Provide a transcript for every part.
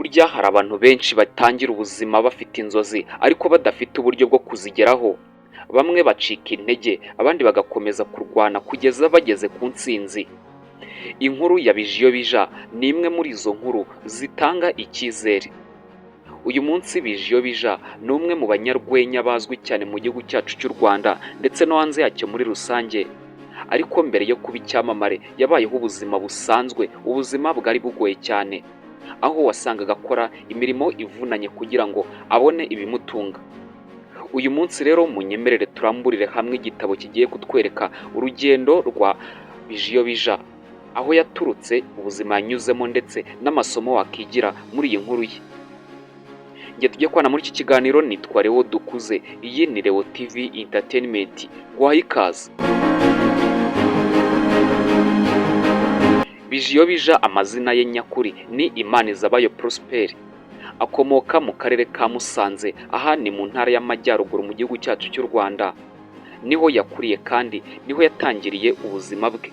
Burya hari abantu benshi batangira ubuzima bafite inzozi ariko badafite uburyo bwo kuzigeraho. Bamwe bacika intege, abandi bagakomeza kurwana kugeza bageze ku ntsinzi. Inkuru ya Bijiyo Bija ni imwe muri izo nkuru zitanga icyizere. Uyu munsi Bijiyo Bija ni umwe mu banyarwenya bazwi cyane mu gihugu cyacu cy'u Rwanda ndetse no hanze yacyo muri rusange. Ariko mbere yo kuba icyamamare yabayeho ubuzima busanzwe, ubuzima bwari bugoye cyane, aho wasangaga akora imirimo ivunanye kugira ngo abone ibimutunga. Uyu munsi rero munyemerere turamburire hamwe igitabo kigiye kutwereka urugendo rwa Bijiyo Bija, aho yaturutse, ubuzima yanyuzemo ndetse n'amasomo wakigira muri iyi nkuru ye. Njye tujye kubana muri iki kiganiro, nitwa Leo Dukuze, iyi ni Leo TV Entertainment, guhaye ikaze. Bijiyo Bija amazina ye nyakuri ni Imanizabayo Prosper. Akomoka mu karere ka Musanze, aha ni mu ntara y'Amajyaruguru mu gihugu cyacu cy'u Rwanda. Niho yakuriye kandi niho yatangiriye ubuzima bwe.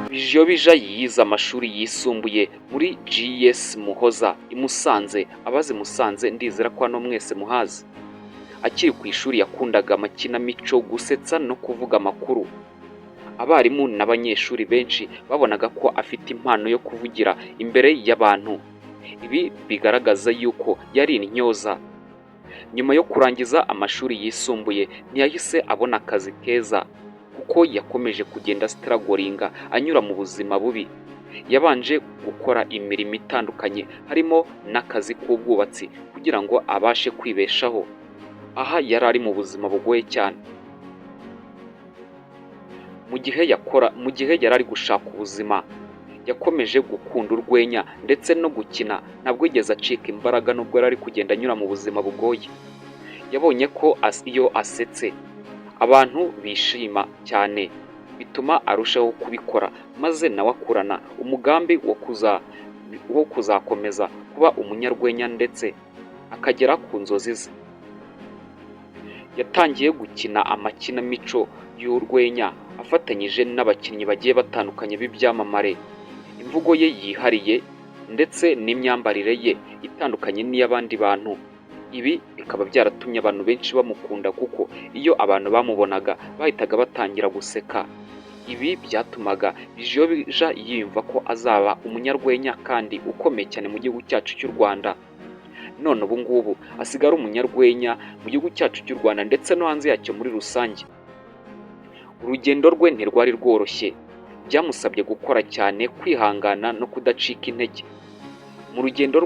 Bijiyo Bija yize amashuri yisumbuye muri GS Muhoza i Musanze. Abazi Musanze ndizera ko hano mwese muhazi. Akiri ku ishuri yakundaga amakinamico, gusetsa no kuvuga amakuru. Abarimu n'abanyeshuri benshi babonaga ko afite impano yo kuvugira imbere y'abantu. Ibi bigaragaza yuko yari intyoza. Nyuma yo kurangiza amashuri yisumbuye ntiyahise abona akazi keza, kuko yakomeje kugenda stragoringa anyura mu buzima bubi. Yabanje gukora imirimo itandukanye harimo n'akazi k'ubwubatsi kugira ngo abashe kwibeshaho. Aha yari ari mu buzima bugoye cyane. Mu gihe yari ari gushaka ubuzima, yakomeje gukunda urwenya ndetse no gukina. Ntabwo yigeze acika imbaraga nubwo yari ari kugenda anyura mu buzima bugoye. Yabonye ko iyo asetse abantu bishima cyane, bituma arushaho kubikora, maze nawe akurana umugambi wo kuzakomeza kuba umunyarwenya ndetse akagera ku nzozi ze. Yatangiye gukina amakinamico y'urwenya afatanyije n'abakinnyi bagiye batandukanye b'ibyamamare. Imvugo ye yihariye ndetse n'imyambarire ye itandukanye n'iy'abandi bantu. Ibi bikaba byaratumye abantu benshi bamukunda, kuko iyo abantu bamubonaga bahitaga batangira guseka. Ibi byatumaga Bijiyo Bija yiyumva ko azaba umunyarwenya kandi ukomeye cyane mu gihugu cyacu cy'u Rwanda. None ubu ngubu asigara umunyarwenya mu gihugu cyacu cy'u Rwanda ndetse no hanze yacyo muri rusange. Urugendo rwe ntirwari rworoshye, byamusabye gukora cyane, kwihangana no kudacika intege. Mu rugendo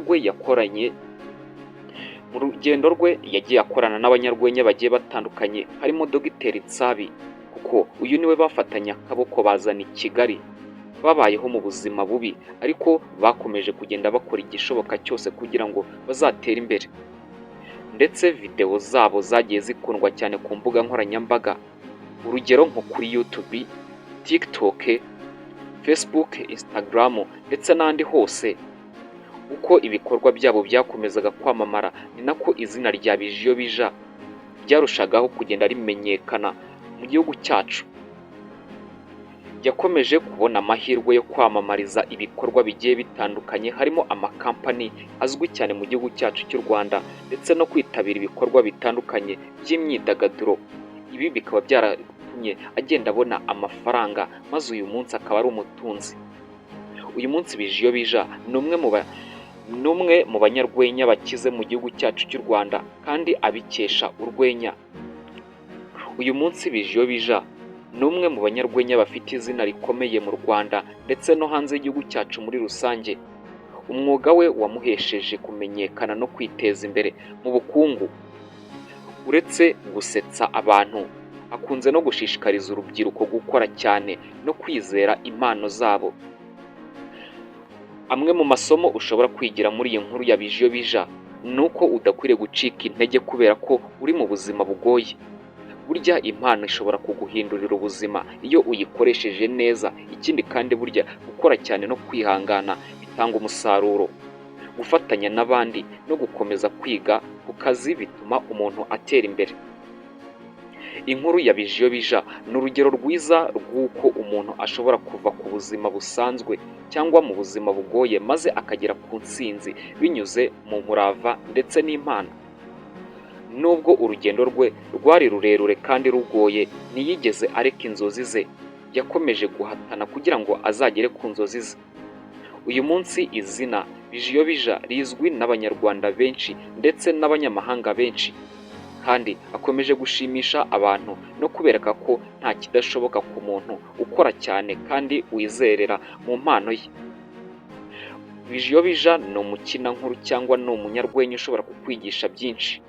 rwe yagiye akorana n'abanyarwenya bagiye batandukanye harimo Dogiteri Nsabi, kuko uyu niwe bafatanya akaboko bazana i Kigali. Babayeho mu buzima bubi ariko bakomeje kugenda bakora igishoboka cyose kugira ngo bazatere imbere. Ndetse video zabo zagiye zikundwa cyane ku mbuga nkoranyambaga, urugero nko kuri YouTube, TikTok, Facebook, Instagram ndetse n'andi hose. Uko ibikorwa byabo byakomezaga kwamamara, ni nako izina rya Bijiyo Bija ryarushagaho kugenda rimenyekana mu gihugu cyacu. Yakomeje kubona amahirwe yo kwamamariza ibikorwa bigiye bitandukanye harimo amakampani azwi cyane mu gihugu cyacu cy'u Rwanda, ndetse no kwitabira ibikorwa bitandukanye by'imyidagaduro. Ibi bikaba byaratumye agenda abona amafaranga, maze uyu munsi akaba ari umutunzi. Uyu munsi Bijiyo Bija ni umwe mu banyarwenya bakize mu gihugu cyacu cy'u Rwanda kandi abikesha urwenya. Uyu munsi Bijiyo Bija ni umwe mu banyarwenya bafite izina rikomeye mu Rwanda ndetse no hanze y'igihugu cyacu muri rusange. Umwuga we wamuhesheje kumenyekana no kwiteza imbere mu bukungu. Uretse gusetsa abantu, akunze no gushishikariza urubyiruko gukora cyane no kwizera impano zabo. Amwe mu masomo ushobora kwigira muri iyi nkuru ya Bijiyo Bija ni uko udakwiriye gucika intege kubera ko uri mu buzima bugoye. Burya impano ishobora kuguhindurira ubuzima iyo uyikoresheje neza. Ikindi kandi burya gukora cyane no kwihangana bitanga umusaruro. Gufatanya n'abandi no gukomeza kwiga ku kazi bituma umuntu atera imbere. Inkuru ya Bijiyo Bija ni urugero rwiza rw'uko umuntu ashobora kuva ku buzima busanzwe cyangwa mu buzima bugoye maze akagera ku ntsinzi binyuze mu murava ndetse n'impano. Nubwo urugendo rwe rwari rurerure kandi rugoye, ntiyigeze areka inzozi ze. Yakomeje guhatana kugira ngo azagere ku nzozi ze. Uyu munsi izina Bijiyo Bija rizwi n'Abanyarwanda benshi ndetse n'abanyamahanga benshi, kandi akomeje gushimisha abantu no kubereka ko nta kidashoboka ku muntu ukora cyane kandi wizerera mu mpano ye. Bijiyo Bija ni umukinankuru cyangwa ni umunyarwenya ushobora kukwigisha byinshi.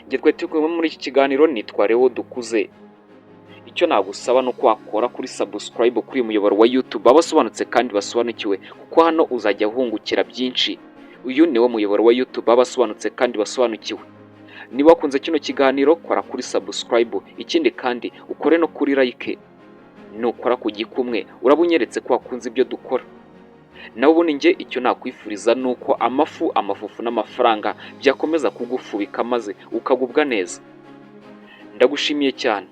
Njye twari turi kumwe muri iki kiganiro, nitwa Leo Dukuze. Icyo nagusaba ni uko wakora kuri subscribe kuri uyu muyoboro wa YouTube abasobanutse kandi basobanukiwe, kuko hano uzajya uhungukira byinshi. Uyu niwo muyoboro wa YouTube abasobanutse kandi basobanukiwe. Niba wakunze kino kiganiro, kora kuri subscribe, ikindi kandi ukore no kuri like. Nukora ku gikumwe uraba unyeretse ko wakunze ibyo dukora. Nawe ubundi njye icyo nakwifuriza ni uko amafufu n'amafaranga byakomeza kugufubika maze ukagubwa neza. Ndagushimiye cyane.